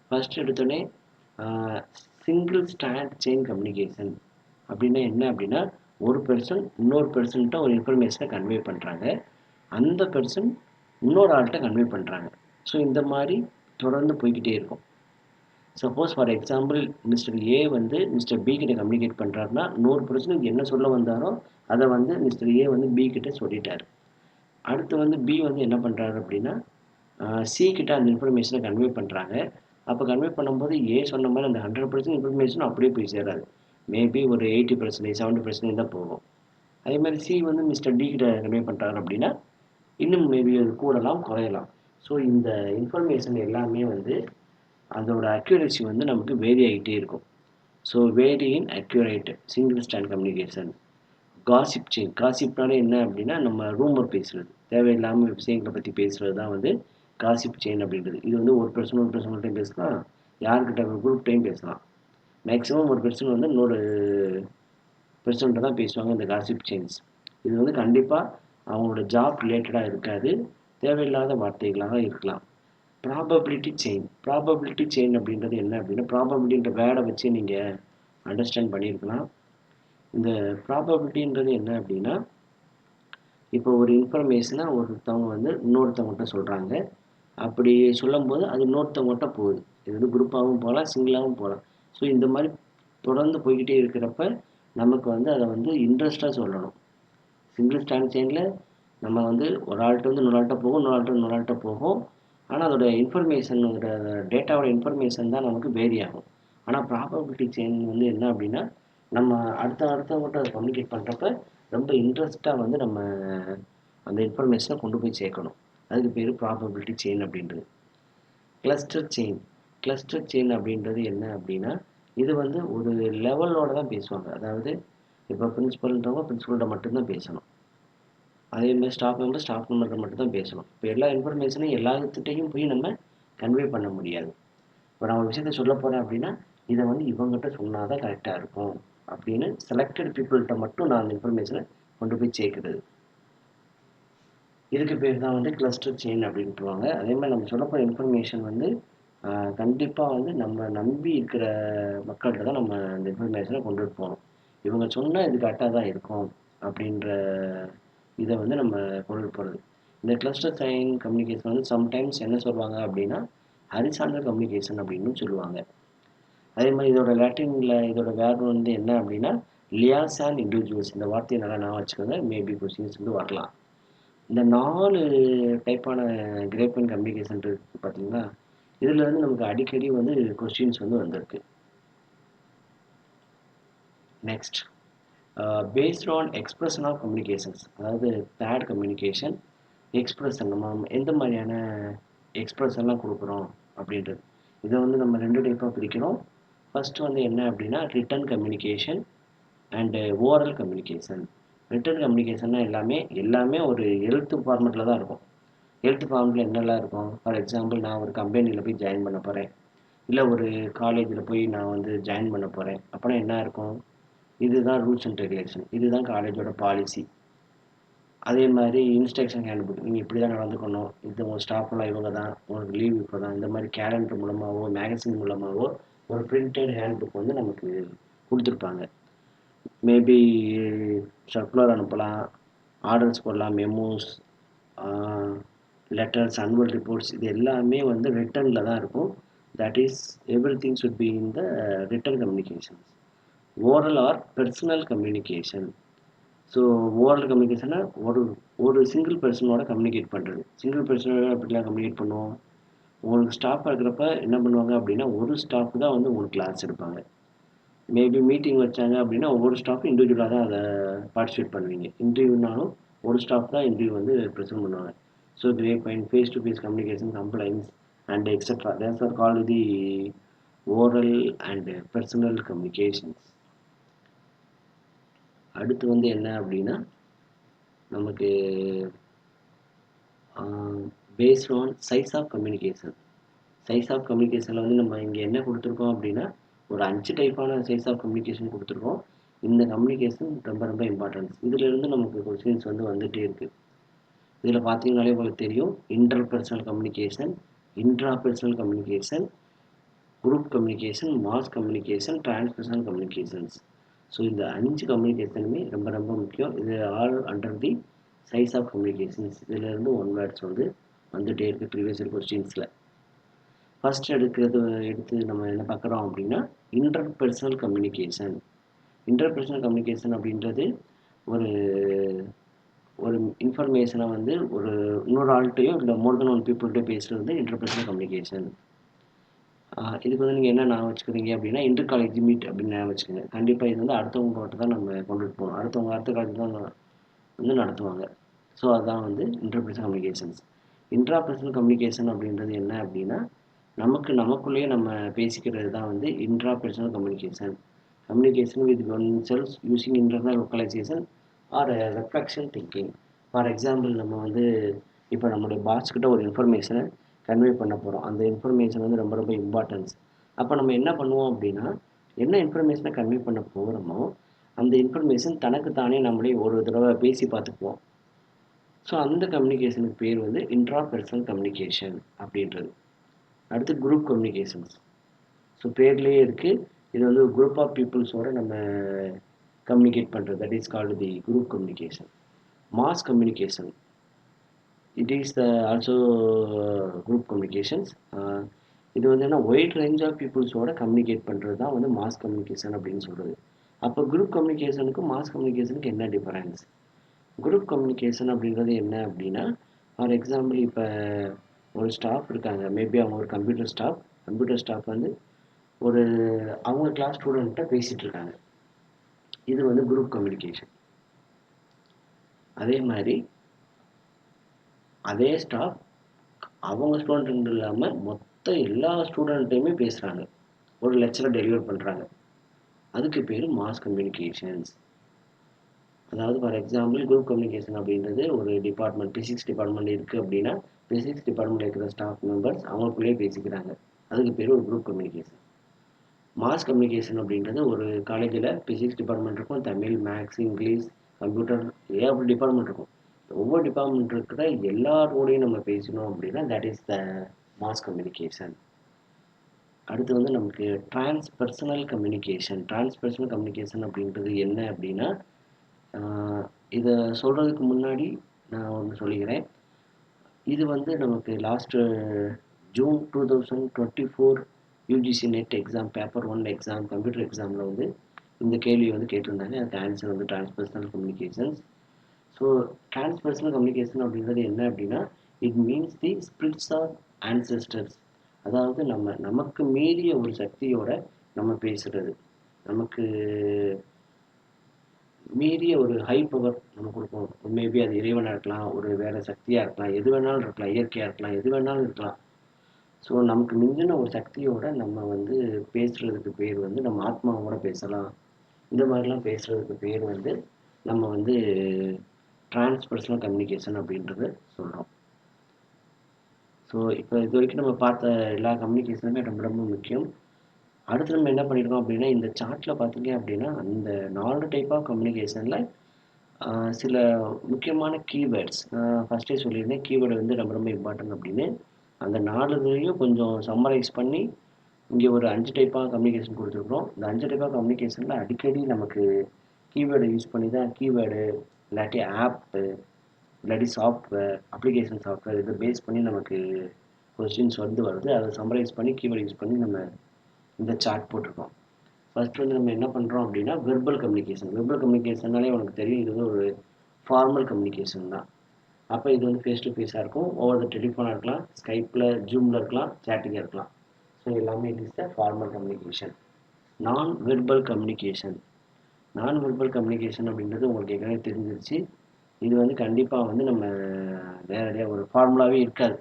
ஃபர்ஸ்ட் எடுத்தோடனே சிங்கிள் ஸ்டாண்ட் செயின் கம்யூனிகேஷன் அப்படின்னா என்ன அப்படின்னா ஒரு பர்சன் இன்னொரு பர்சன்கிட்ட ஒரு இன்ஃபர்மேஷனை கன்வே பண்ணுறாங்க, அந்த பர்சன் இன்னொரு ஆள்கிட்ட கன்வே பண்ணுறாங்க. ஸோ இந்த மாதிரி தொடர்ந்து போய்கிட்டே இருக்கும். Suppose for example mister A வந்து மிஸ்டர் பி கிட்ட கம்யூனிகேட் பண்ணுறாருன்னா 100% என்ன சொல்ல வந்தாரோ அதை வந்து மிஸ்டர் ஏ வந்து பி கிட்ட சொல்லிட்டார். அடுத்து வந்து பி வந்து என்ன பண்ணுறாரு அப்படின்னா சி கிட்ட அந்த இன்ஃபர்மேஷனை கன்வே பண்ணுறாங்க. அப்போ கன்வே பண்ணும்போது ஏ சொன்ன மாதிரி அந்த 100% இன்ஃபர்மேஷன் அப்படியே போய் சேராது, மேபி ஒரு 80%, 70% தான் போகும். அதே மாதிரி சி வந்து மிஸ்டர் டி கிட்ட கன்வே பண்ணுறாரு அப்படின்னா இன்னும் மேபி அது கூடலாம் குறையலாம். ஸோ இந்த இன்ஃபர்மேஷன் எல்லாமே வந்து அதோட அக்யூரேசி வந்து நமக்கு வேரி ஆகிட்டே இருக்கும். So vary inaccurate single stand communication. Gossip chain, காசிப்னாலே என்ன அப்படின்னா நம்ம ரூமர் பேசுகிறது, தேவையில்லாமல் விஷயங்களை பற்றி பேசுகிறது தான் வந்து காசிப் செயின் அப்படின்றது. இது வந்து ஒரு பர்சன்ட்டையும் பேசலாம், யார்கிட்ட குரூப் டைம் பேசலாம். மேக்ஸிமம் ஒரு பர்சன் வந்து இன்னொரு பர்சன்ட்டை தான் பேசுவாங்க இந்த காசிப் செயின்ஸ். இது வந்து கண்டிப்பாக அவங்களோட ஜாப் ரிலேட்டடாக இருக்காது, தேவையில்லாத வார்த்தைகளாக இருக்கலாம். ப்ராபபிலிட்டி செயின் அப்படின்றது என்ன அப்படின்னா ப்ராபபிலிட்டின்ற வேர்டை வச்சு நீங்கள் அண்டர்ஸ்டாண்ட் பண்ணியிருக்கலாம். இந்த ப்ராபபிலிட்டின்றது என்ன அப்படின்னா இப்போ ஒரு இன்ஃபர்மேஷனை ஒருத்தவங்க வந்து இன்னொருத்தவங்கள்ட்ட சொல்கிறாங்க, அப்படி சொல்லும்போது அது இன்னொருத்தவங்ககிட்ட போகுது. இது வந்து குரூப்பாகவும் போகலாம், சிங்கிளாகவும் போகலாம். ஸோ இந்த மாதிரி தொடர்ந்து போய்க்கிட்டே இருக்கிறப்ப நமக்கு வந்து அதை வந்து இன்ட்ரெஸ்ட்டாக சொல்லணும். சிங்கிள் ஸ்டாண்ட் செயினில் நம்ம வந்து ஒரு ஆள்கிட்ட வந்து இன்னொரு ஆள்கிட்ட போகும், இன்னொரு ஆள்கிட்ட போகும். ஆனால் அதோட இன்ஃபர்மேஷனோட டேட்டாவோட இன்ஃபர்மேஷன் தான் நமக்கு வேரி ஆகும். ஆனால் ப்ராபபிலிட்டி செயின் வந்து என்ன அப்படின்னா நம்ம அடுத்தவங்கள்ட்ட அதை கம்யூனிகேட் பண்ணுறப்ப ரொம்ப இன்ட்ரெஸ்ட்டாக வந்து நம்ம அந்த இன்ஃபர்மேஷனை கொண்டு போய் சேர்க்கணும். அதுக்கு பேர் ப்ராபபிலிட்டி செயின் அப்படின்றது. கிளஸ்டர் செயின் அப்படின்றது என்ன அப்படின்னா இது வந்து ஒரு லெவலோட தான் பேசுவாங்க. அதாவது இப்போ பிரின்சிபல்ன்றவங்க பிரின்சிபல்கிட்ட மட்டும்தான் பேசணும். அதே மாதிரி ஸ்டாஃப் மெம்பர்கிட்ட மட்டும்தான் பேசணும். இப்போ எல்லா இன்ஃபர்மேஷனையும் எல்லாத்துட்டையும் போய் நம்ம கன்வே பண்ண முடியாது. இப்போ நான் ஒரு விஷயத்த சொல்ல போகிறேன் அப்படின்னா இதை வந்து இவங்ககிட்ட சொன்னால் தான் கரெக்டாக இருக்கும் அப்படின்னு செலக்டட் பீப்புள்கிட்ட மட்டும் நான் அந்த இன்ஃபர்மேஷனை கொண்டு போய் சேர்க்குறது. இதுக்கு பேர் தான் வந்து கிளஸ்டர் செயின் அப்படின்ட்டுருவாங்க. அதே மாதிரி நம்ம சொல்லப்போகிற இன்ஃபர்மேஷன் வந்து கண்டிப்பாக வந்து நம்ம நம்பி இருக்கிற மக்கள்கிட்ட தான் நம்ம அந்த இன்ஃபர்மேஷனை கொண்டுட்டு போகணும். இவங்க சொன்னால் இது கரெக்டாக தான் இருக்கும் அப்படின்ற இதை வந்து நம்ம கொண்டுட்டு போகிறது. இந்த கிளஸ்டர் செயின் கம்யூனிகேஷன் வந்து சம்டைம்ஸ் என்ன சொல்லுவாங்க அப்படின்னா ஹரிசாண்டல் கம்யூனிகேஷன் அப்படின்னு சொல்லுவாங்க. அதே மாதிரி இதோட லாட்டினில் இதோட வேர்டு வந்து என்ன அப்படின்னா லியாஸ் அண்ட் இண்டிவிஜுவல்ஸ். இந்த வார்த்தையை நல்லா நான் வச்சுக்கோங்க, மேபி கொஸ்டின்ஸ் வந்து வரலாம். இந்த 4 டைப்பான கிரேப் கம்யூனிகேஷன் இருக்குது பார்த்தீங்களா, இதில் வந்து நமக்கு அடிக்கடி வந்து கொஸ்டின்ஸ் வந்து வந்திருக்கு. Next based on expression of communications. அதாவது பேட் கம்யூனிகேஷன், எக்ஸ்பிரஷன் நம்ம எந்த மாதிரியான எக்ஸ்பிரஷன்லாம் கொடுக்குறோம் அப்படின்றது. இதை வந்து நம்ம 2 டைப்பாக பிரிக்கிறோம். ஃபர்ஸ்ட் வந்து என்ன அப்படின்னா written communication and oral communication. Written கம்யூனிகேஷன்னா எல்லாமே ஒரு எழுத்து ஃபார்மெட்டில் தான் இருக்கும். எழுத்து ஃபார்மெட்டில் என்னெல்லாம் இருக்கும்? ஃபார் எக்ஸாம்பிள் நான் ஒரு கம்பெனியில் போய் ஜாயின் பண்ண போகிறேன், இல்லை ஒரு காலேஜில் போய் நான் வந்து ஜாயின் பண்ண போகிறேன். அப்படின்னா என்ன இருக்கும்? இதுதான் ரூல்ஸ் அண்ட் ரெகுலேஷன், இதுதான் காலேஜோட பாலிசி. அதே மாதிரி இன்ஸ்ட்ரக்ஷன் ஹேண்ட் புக், நீங்கள் இப்படி தான் நடந்துக்கணும், இது உங்கள் ஸ்டாஃப்லாம் இவங்க தான், உங்களுக்கு லீவ் இப்போ தான். இந்த மாதிரி கேலண்டர் மூலமாகவோ மேகசின் மூலமாகவோ ஒரு பிரிண்டட் ஹேண்ட் புக் வந்து நமக்கு கொடுத்துருப்பாங்க. மேபி சர்க்குலர் அனுப்பலாம், ஆர்டர்ஸ் போடலாம், மெமோஸ், லெட்டர்ஸ், அனுவல் ரிப்போர்ட்ஸ், இது எல்லாமே வந்து ரிட்டனில் தான் இருக்கும். That is everything should be in the written communications. Oral or personal communication. So ஓரல் கம்யூனிகேஷனை ஒரு சிங்கிள் பர்சனோட கம்யூனிகேட் பண்ணுறது. சிங்கிள் பர்சனோட எப்படிலாம் கம்யூனிகேட் பண்ணுவோம்? உங்களுக்கு ஸ்டாஃபாக இருக்கிறப்ப என்ன பண்ணுவாங்க அப்படின்னா ஒரு ஸ்டாஃப் தான் வந்து உங்களுக்கு கிளாஸ் எடுப்பாங்க. மேபி மீட்டிங் வச்சாங்க அப்படின்னா ஒவ்வொரு ஸ்டாஃபும் இண்டிவிஜுவலாக தான் அதை பார்ட்டிசிபேட் பண்ணுவீங்க. இன்டர்வியூனாலும் ஒரு ஸ்டாஃப் தான் இன்டர்வியூ வந்து ப்ரெசென்ட் பண்ணுவாங்க. So grape and face to face communication, complaints and etcetera, there's are called the oral and personal communications. அடுத்து வந்து என்ன அப்படின்னா நமக்கு based on size of communication. Size of கம்யூனிகேஷனில் வந்து நம்ம இங்கே என்ன கொடுத்துருக்கோம் அப்படின்னா ஒரு 5 டைப்பான சைஸ் ஆஃப் கம்யூனிகேஷன் கொடுத்துருக்கோம். இந்த கம்யூனிகேஷன் ரொம்ப ரொம்ப இம்பார்ட்டன்ஸ். இதிலிருந்து நமக்கு கொஸ்டின்ஸ் வந்து வந்துகிட்டே இருக்குது. இதில் பார்த்தீங்கன்னாலே உங்களுக்கு தெரியும், interpersonal communication, intrapersonal communication, group communication, mass communication, transpersonal communications. So இந்த 5 கம்யூனிகேஷனுமே ரொம்ப ரொம்ப முக்கியம். இது all under the size of communications. இதிலிருந்து ஒன் வேர்ட்ஸ் வந்து வந்துகிட்டே இருக்குது ப்ரீவியஸ் இயர் கொஸ்டின்ஸில். ஃபர்ஸ்ட் எடுத்து நம்ம என்ன பார்க்குறோம் அப்படின்னா இன்டர்பர்சனல் கம்யூனிகேஷன். இன்டர்பர்சனல் கம்யூனிகேஷன் அப்படின்றது ஒரு ஒரு இன்ஃபர்மேஷனை வந்து ஒரு இன்னொரு ஆள்கிட்டையும் இல்லை மோர் தென் ஒன் பீப்புள்கிட்ட பேசுகிறது வந்து இன்டர்பர்சனல் கம்யூனிகேஷன். இதுக்கு வந்து நீங்கள் என்ன நான் வச்சுக்கிறீங்க அப்படின்னா இன்டர் காலேஜ் மீட் அப்படின்னு நான் வச்சுக்கோங்க. கண்டிப்பாக இது வந்து அடுத்தவங்ககிட்ட தான் நம்ம கொண்டுட்டு போகணும். அடுத்த காலேஜ் தான் வந்து நடத்துவாங்க. ஸோ அதுதான் வந்து இன்டர்பர்சனல் கம்யூனிகேஷன்ஸ். இன்ட்ராபர்சனல் கம்யூனிகேஷன் அப்படின்றது என்ன அப்படின்னா நமக்குள்ளேயே நம்ம பேசிக்கிறது தான் வந்து intrapersonal communication. Communication with one self using internal localization or reflection thinking. For example நம்ம வந்து இப்போ நம்மளுடைய பாஸ்கிட்ட ஒரு இன்ஃபர்மேஷனை கன்வே பண்ண போகிறோம். அந்த இன்ஃபர்மேஷன் வந்து ரொம்ப ரொம்ப இம்பார்ட்டன்ஸ். அப்போ நம்ம என்ன பண்ணுவோம் அப்படின்னா என்ன இன்ஃபர்மேஷனை கன்வே பண்ண போகிறோமோ அந்த இன்ஃபர்மேஷன் தனக்கு தானே நம்மளே ஒரு தடவை பேசி பார்த்துக்குவோம். ஸோ அந்த கம்யூனிகேஷனுக்கு பேர் வந்து இன்ட்ராபர்சனல் கம்யூனிகேஷன் அப்படின்றது. அடுத்து குரூப் கம்யூனிகேஷன்ஸ். ஸோ பேர்லேயே இருக்குது, இது வந்து குரூப் ஆஃப் பீப்புள்ஸோட நம்ம கம்யூனிகேட் பண்ணுறது. That is called the group communication. Mass communication. It is also group communications. இது வந்து என்ன ஒயிட் ரேஞ்ச் ஆஃப் பீப்புள்ஸோட கம்யூனிகேட் பண்ணுறது தான் வந்து மாஸ் கம்யூனிகேஷன் அப்படின்னு சொல்கிறது. அப்போ குரூப் கம்யூனிகேஷனுக்கும் மாஸ் கம்யூனிகேஷனுக்கு என்ன டிஃபரன்ஸ்? குரூப் கம்யூனிகேஷன் அப்படின்றது என்ன அப்படின்னா, ஃபார் எக்ஸாம்பிள் இப்போ ஒரு ஸ்டாஃப் இருக்காங்க, மேபி அவங்க ஒரு கம்ப்யூட்டர் ஸ்டாஃப் வந்து ஒரு அவங்க கிளாஸ் ஸ்டூடெண்ட்டை பேசிகிட்டு இருக்காங்க. இது வந்து குரூப் கம்யூனிகேஷன். அதே மாதிரி அதே ஸ்டாஃப் அவங்க ஸ்டூடெண்ட் இல்லாமல் மொத்த எல்லா ஸ்டூடெண்ட்டையுமே பேசுகிறாங்க, ஒரு லெக்சரை டெலிவர் பண்ணுறாங்க. அதுக்கு பேர் மாஸ் கம்யூனிகேஷன்ஸ். அதாவது ஃபார் எக்ஸாம்பிள் குரூப் கம்யூனிகேஷன் அப்படின்றது ஒரு டிபார்ட்மெண்ட், பிசிக்ஸ் டிபார்ட்மெண்ட் இருக்குது அப்படின்னா பிசிக்ஸ் டிபார்ட்மெண்ட் இருக்கிற ஸ்டாஃப் மெம்பர்ஸ் அவங்களுக்குள்ளேயே பேசிக்கிறாங்க. அதுக்கு பேர் ஒரு குரூப் கம்யூனிகேஷன். மாஸ் கம்யூனிகேஷன் அப்படின்றது ஒரு காலேஜில் பிசிக்ஸ் டிபார்ட்மெண்ட் இருக்கும், தமிழ், மேக்ஸ், இங்கிலீஷ், கம்ப்யூட்டர், ஏகப்பட்ட டிபார்ட்மெண்ட் இருக்கும். ஒவ்வொரு டிபார்ட்மெண்ட் இருக்கிற எல்லாரோடையும் நம்ம பேசணும் அப்படின்னா that is the mass communication. அடுத்து வந்து நமக்கு டிரான்ஸ்பர்சனல் கம்யூனிகேஷன். டிரான்ஸ்பர்சனல் கம்யூனிகேஷன் அப்படின்றது என்ன அப்படின்னா, இதை சொல்கிறதுக்கு முன்னாடி நான் ஒன்று சொல்லிக்கிறேன். இது வந்து நமக்கு last June 2024 UGC NET exam paper 1 exam computer எக்ஸாமில் வந்து இந்த கேள்வி வந்து கேட்டிருந்தாங்க. அதுக்கு ஆன்சர் வந்து transpersonal communications. So transpersonal communication அப்படின்றது என்ன அப்படின்னா, it means the spirits of ancestors. அதாவது நமக்கு மீறிய ஒரு சக்தியோட நம்ம பேசுகிறது, நமக்கு மீறிய ஒரு ஹை பவர் நம்ம கொடுப்போம். மேபி அது இறைவனாக இருக்கலாம், ஒரு வேறு சக்தியாக இருக்கலாம், எது வேணாலும் இருக்கலாம், இயற்கையாக இருக்கலாம், எது வேணாலும் இருக்கலாம். ஸோ நமக்கு மிஞ்சின ஒரு சக்தியோட நம்ம வந்து பேசுகிறதுக்கு பேர் வந்து நம்ம ஆத்மாவோட பேசலாம். இந்த மாதிரிலாம் பேசுகிறதுக்கு பேர் வந்து நம்ம வந்து டிரான்ஸ்பர்சனல் கம்யூனிகேஷன் அப்படின்றத சொல்கிறோம். ஸோ இப்போ இது வரைக்கும் நம்ம பார்த்த எல்லா கம்யூனிகேஷனுமே ரொம்ப ரொம்ப முக்கியம். அடுத்து நம்ம என்ன பண்ணியிருக்கோம் அப்படின்னா, இந்த சார்ட்டில் பார்த்தீங்க அப்படின்னா அந்த 4 டைப் ஆஃப் கம்யூனிகேஷனில் சில முக்கியமான கீவேர்ட்ஸ் ஃபஸ்ட்டே சொல்லியிருந்தேன். கீவேர்டு வந்து ரொம்ப ரொம்ப இம்பார்ட்டன்ட் அப்படின்னு. அந்த 4 கொஞ்சம் சம்மரைஸ் பண்ணி இங்கே ஒரு 5 டைப்பாக கம்யூனிகேஷன் கொடுத்துருக்குறோம். இந்த 5 டைப்பாக கம்யூனிகேஷனில் அடிக்கடி நமக்கு கீவேர்டை யூஸ் பண்ணி தான் கீவேர்டு இல்லாட்டி ஆப்பு இல்லாட்டி சாஃப்ட்வேர், அப்ளிகேஷன் சாஃப்ட்வேர் இதை பேஸ் பண்ணி நமக்கு கொஸ்டின்ஸ் வந்து வருது. அதை சம்மரைஸ் பண்ணி கீவேர்டு யூஸ் பண்ணி நம்ம இந்த சார்ட் போட்டிருக்கோம். ஃபர்ஸ்ட் வந்து நம்ம என்ன பண்ணுறோம் அப்படின்னா வெர்பல் கம்யூனிகேஷன். வெர்பல் கம்யூனிகேஷன்னாலே உனக்கு தெரியும், இது ஒரு ஃபார்மல் கம்யூனிகேஷன் தான். அப்போ இது வந்து ஃபேஸ் டு ஃபேஸாக இருக்கும், ஓவர் த டெலிஃபோனாக இருக்கலாம், ஸ்கைப்பில், ஜூமில் இருக்கலாம், சேட்டிங்காக இருக்கலாம். ஸோ எல்லாமே it is the formal communication. நான் வெர்பல் கம்யூனிகேஷன். நான் வெர்பல் கம்யூனிகேஷன் அப்படின்றது உங்களுக்கு ஏற்கனவே தெரிஞ்சிருச்சு. இது வந்து கண்டிப்பாக வந்து நம்ம நேரடியாக ஒரு ஃபார்முலாவே இருக்காது.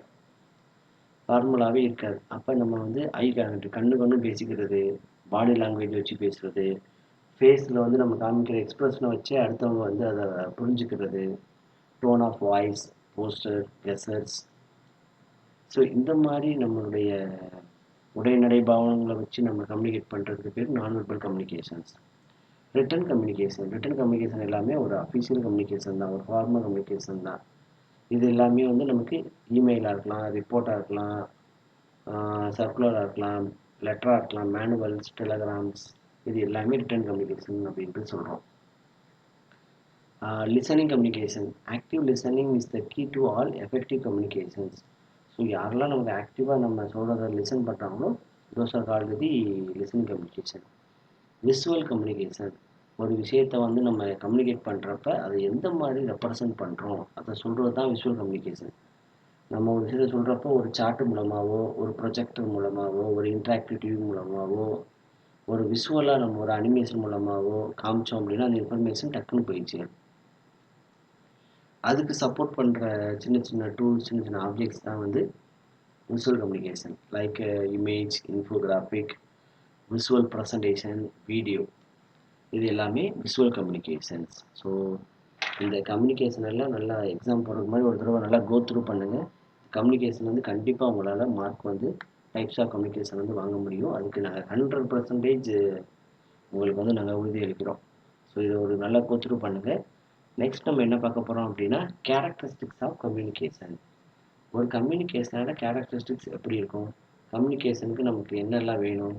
அப்போ நம்ம வந்து ஐ கான்டாக்ட், கண்ணு பேசிக்கிறது, பாடி லாங்குவேஜ் வச்சு பேசுகிறது, ஃபேஸில் வந்து நம்ம காமிக்கிற எக்ஸ்பிரஷனை வச்சு அடுத்தவங்க வந்து அதை புரிஞ்சுக்கிறது, tone of voice, posture, gestures. So இந்த மாதிரி நம்மளுடைய உடைநடை பாவனங்களை வச்சு நம்ம கம்யூனிகேட் பண்ணுறதுக்கு பேர் நான் வெர்பல் கம்யூனிகேஷன்ஸ். ரிட்டன் கம்யூனிகேஷன் எல்லாமே ஒரு அஃபிஷியல் கம்யூனிகேஷன் தான், ஒரு ஃபார்மல் கம்யூனிகேஷன் தான். இது எல்லாமே வந்து நமக்கு இமெயிலாக இருக்கலாம், ரிப்போர்ட்டாக இருக்கலாம், சர்க்குலராக இருக்கலாம், லெட்டராக இருக்கலாம், மேனுவல்ஸ், டெலகிராம்ஸ், இது எல்லாமே ரிட்டன் கம்யூனிகேஷன் அப்படின்ட்டு சொல்கிறோம். Listening communication. Active listening is the key to all effective communications. So யாரெல்லாம் நமக்கு ஆக்டிவாக நம்ம சொல்கிறத லிசன் பண்ணுறாங்களோ those are called the listening communication. Visual communication. ஒரு விஷயத்தை வந்து நம்ம கம்யூனிகேட் பண்ணுறப்ப அதை எந்த மாதிரி ரெப்ரசன்ட் பண்ணுறோம் அதை சொல்கிறது தான் விஷுவல் கம்யூனிகேஷன். நம்ம ஒரு விஷயத்தை சொல்கிறப்போ ஒரு சார்ட் மூலமாகவோ, ஒரு ப்ரொஜெக்டர் மூலமாகவோ, ஒரு இன்ட்ராக்டிவ் டிவி மூலமாகவோ, ஒரு விஷுவலாக நம்ம ஒரு அனிமேஷன் மூலமாகவோ காமிச்சோம் அப்படின்னா அந்த இன்ஃபர்மேஷன் டக்குன்னு போயிடுச்சு. அதுக்கு சப்போர்ட் பண்ணுற சின்ன சின்ன டூல்ஸ், சின்ன சின்ன ஆப்ஜெக்ட்ஸ் தான் வந்து visual communication. Like image, infographic, visual presentation, video, இது எல்லாமே விஷுவல் கம்யூனிகேஷன்ஸ். ஸோ இந்த கம்யூனிகேஷன் எல்லாம் நல்லா எக்ஸாம் போடுறதுக்கு மாதிரி ஒரு தடவை நல்லா கோ த்ரூ பண்ணுங்கள். கம்யூனிகேஷன் வந்து கண்டிப்பாக உங்களால் மார்க் வந்து டைப்ஸ் ஆஃப் கம்யூனிகேஷன் வந்து வாங்க முடியும். அதுக்கு நாங்கள் 100% உங்களுக்கு வந்து நாங்கள் உறுதி அளிக்கிறோம். ஸோ இதை ஒரு நல்லா கோ த்ரூ பண்ணுங்கள். நெக்ஸ்ட் நம்ம என்ன பார்க்க போகிறோம் அப்படின்னா கேரக்டரிஸ்டிக்ஸ் ஆஃப் கம்யூனிகேஷன். ஒரு கம்யூனிகேஷனோட கேரக்டரிஸ்டிக்ஸ் எப்படி இருக்கும், கம்யூனிகேஷனுக்கு நமக்கு என்னெல்லாம் வேணும்.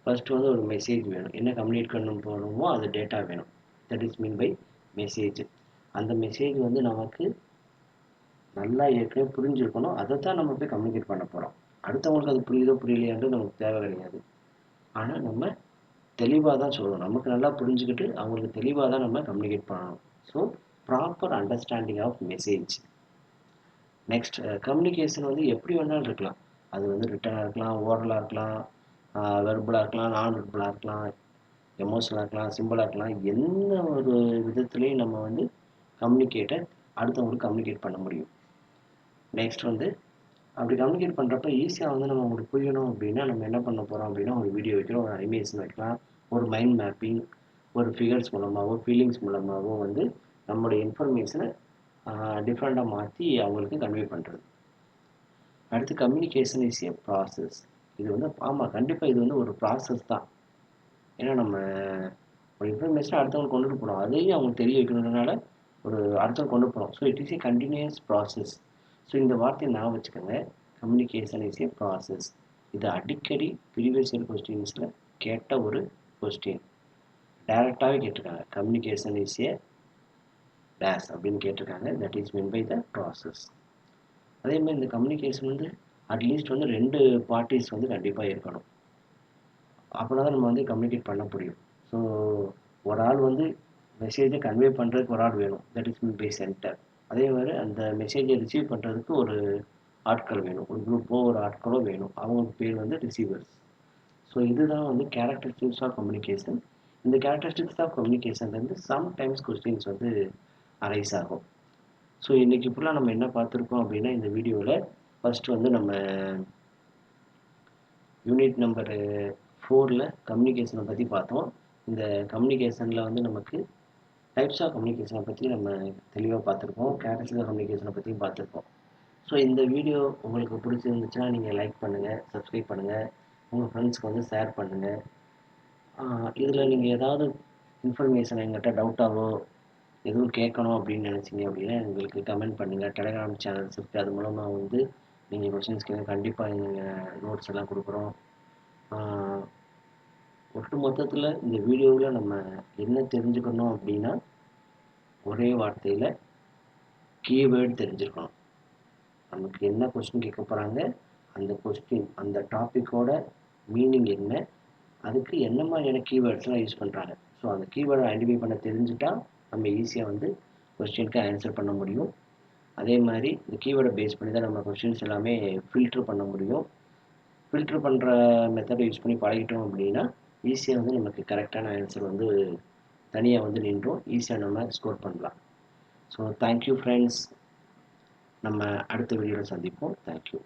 ஃபர்ஸ்ட் வந்து ஒரு மெசேஜ் வேணும், என்ன கம்யூனிகேட் பண்ணணும் போகணுமோ அது டேட்டா வேணும், that is mean by message. அந்த மெசேஜ் வந்து நமக்கு நல்லா ஏற்கனவே புரிஞ்சிருக்கணும். அதை தான் நம்ம போய் கம்யூனிகேட் பண்ண போகிறோம். அடுத்தவங்களுக்கு அது புரியுதோ புரியலையான்றது நமக்கு தேவை கிடையாது. ஆனால் நம்ம தெளிவாக தான் சொல்லணும். நமக்கு நல்லா புரிஞ்சுக்கிட்டு அவங்களுக்கு தெளிவாக தான் நம்ம கம்யூனிகேட் பண்ணணும். So proper understanding of message. Next communication வந்து எப்படி வேணாலும் இருக்கலாம். அது வந்து ரிட்டனாக இருக்கலாம், ஓரலாக இருக்கலாம், வெர்பலாக இருக்கலாம், நான் வெர்பலாக இருக்கலாம், எமோஷனலாக இருக்கலாம், சிம்பிளாக இருக்கலாம். எந்த ஒரு விதத்துலேயும் நம்ம வந்து கம்யூனிகேட்டை அடுத்தவங்களுக்கு கம்யூனிகேட் பண்ண முடியும். நெக்ஸ்ட் வந்து அப்படி கம்யூனிகேட் பண்ணுறப்ப ஈஸியாக வந்து நம்ம உங்களுக்கு புரியணும் அப்படின்னா நம்ம என்ன பண்ண போகிறோம் அப்படின்னா ஒரு வீடியோ வைக்கிறோம், ஒரு அனிமேஷன் வைக்கலாம், ஒரு மைண்ட் மேப்பிங், ஒரு ஃபிகர்ஸ் மூலமாகவோ ஃபீலிங்ஸ் மூலமாகவோ வந்து நம்மளுடைய இன்ஃபர்மேஷனை டிஃப்ரெண்ட்டாக மாற்றி அவங்களுக்கு கன்வே பண்ணுறது. அடுத்து கம்யூனிகேஷன் இஸ் ஏ ப்ராசஸ். இது வந்து ஆமாம், கண்டிப்பாக இது வந்து ஒரு ப்ராசஸ் தான். ஏன்னா நம்ம ஒரு இன்ஃபர்மேஷனை அடுத்தவங்களுக்கு கொண்டுட்டு போகிறோம், அதையும் அவங்களுக்கு தெரிய வைக்கணுன்றனால ஒரு அடுத்தவங்க கொண்டு போகிறோம். So it is a continuous process. So இந்த வார்த்தையை நான் வச்சுக்கோங்க, கம்யூனிகேஷன் இஸ் ஏ ப்ராசஸ். இது அடிக்கடி ப்ரீவியஸ் இயர் கொஸ்டின்ஸில் கேட்ட ஒரு கொஸ்டின். டைரெக்டாகவே கேட்டிருக்காங்க, கம்யூனிகேஷன் இஸ் ஏ டேஸ் அப்படின்னு கேட்டிருக்காங்க. That is mean by the process. அதே மாதிரி இந்த கம்யூனிகேஷன் வந்து அட்லீஸ்ட் வந்து 2 பார்ட்டிஸ் வந்து கண்டிப்பாக இருக்கணும். அப்படின்னா தான் நம்ம வந்து கம்யூனிகேட் பண்ண முடியும். ஸோ ஒரு ஆள் வந்து மெசேஜை கன்வே பண்ணுறதுக்கு ஒரு ஆள் வேணும், that is mean by centre. அதே மாதிரி அந்த மெசேஜை ரிசீவ் பண்ணுறதுக்கு ஒரு ஆட்கள் வேணும், ஒரு குரூப்போ ஒரு ஆட்களோ வேணும், அவங்களுக்கு பேர் வந்து ரிசீவர்ஸ். ஸோ இதுதான் வந்து கேரக்டரிஸ்டிக்ஸ் ஆஃப் கம்யூனிகேஷன். இந்த கேரக்டரிஸ்டிக்ஸ் ஆஃப் கம்யூனிகேஷன்லேருந்து சம்டைம்ஸ் கொஸ்டின்ஸ் வந்து அரைஸ் ஆகும். ஸோ இன்றைக்கி ஃபுல்லாக நம்ம என்ன பார்த்துருக்கோம் அப்படின்னா, இந்த வீடியோவில் ஃபஸ்ட்டு வந்து நம்ம யூனிட் நம்பர் 4ல் கம்யூனிகேஷனை பற்றி பார்த்தோம். இந்த கம்யூனிகேஷனில் வந்து நமக்கு டைப்ஸ் ஆஃப் கம்யூனிகேஷனை பற்றி நம்ம தெளிவாக பார்த்துருக்கோம், கேரக்டரிஸ்டிக்ஸ் ஆஃப் கம்யூனிகேஷனை பற்றியும் பார்த்துருக்கோம். ஸோ இந்த வீடியோ உங்களுக்கு பிடிச்சிருந்துச்சுன்னா நீங்கள் லைக் பண்ணுங்கள், சப்ஸ்கிரைப் பண்ணுங்கள், உங்கள் ஃப்ரெண்ட்ஸ்க்கு வந்து ஷேர் பண்ணுங்கள். இதில் நீங்கள் ஏதாவது இன்ஃபர்மேஷன் எங்கிட்ட டவுட்டாவோ எதுவும் கேட்கணும் அப்படின்னு நினச்சிங்க அப்படின்னா எங்களுக்கு கமெண்ட் பண்ணுங்கள். டெலகிராம் சேனல்ஸ் இருக்குது, அது மூலமாக வந்து நீங்கள் கொஸ்டின்ஸ் கேட்க கண்டிப்பாக எங்கள் நோட்ஸ் எல்லாம் கொடுக்குறோம். ஒட்டு மொத்தத்தில் இந்த வீடியோவில் நம்ம என்ன தெரிஞ்சுக்கணும் அப்படின்னா, ஒரே வார்த்தையில் கீவேர்டு தெரிஞ்சுக்கணும். நமக்கு என்ன கொஸ்டின் கேட்க போகிறாங்க, அந்த கொஸ்டின் அந்த டாப்பிக்கோட மீனிங் என்ன, அதுக்கு என்ன மாதிரியான கீவேர்ட்ஸ்லாம் யூஸ் பண்ணுறாங்க. ஸோ அந்த கீவேர்டை ஐடென்டிஃபை பண்ண தெரிஞ்சுட்டா நம்ம ஈஸியாக வந்து கொஸ்டினுக்கு ஆன்சர் பண்ண முடியும். அதே மாதிரி இந்த கீவேர்டை பேஸ் பண்ணி தான் நம்ம கொஸ்டின்ஸ் எல்லாமே ஃபில்ட்ரு பண்ண முடியும். ஃபில்ட்ரு பண்ணுற மெத்தடை யூஸ் பண்ணி பழகிட்டோம் அப்படின்னா ஈஸியாக வந்து நமக்கு கரெக்டான ஆன்சர் வந்து தனியாக வந்து நின்றோம், ஈஸியாக நம்ம ஸ்கோர் பண்ணலாம். ஸோ தேங்க்யூ ஃப்ரெண்ட்ஸ், நம்ம அடுத்த வீடியோவில் சந்திப்போம். தேங்க்யூ.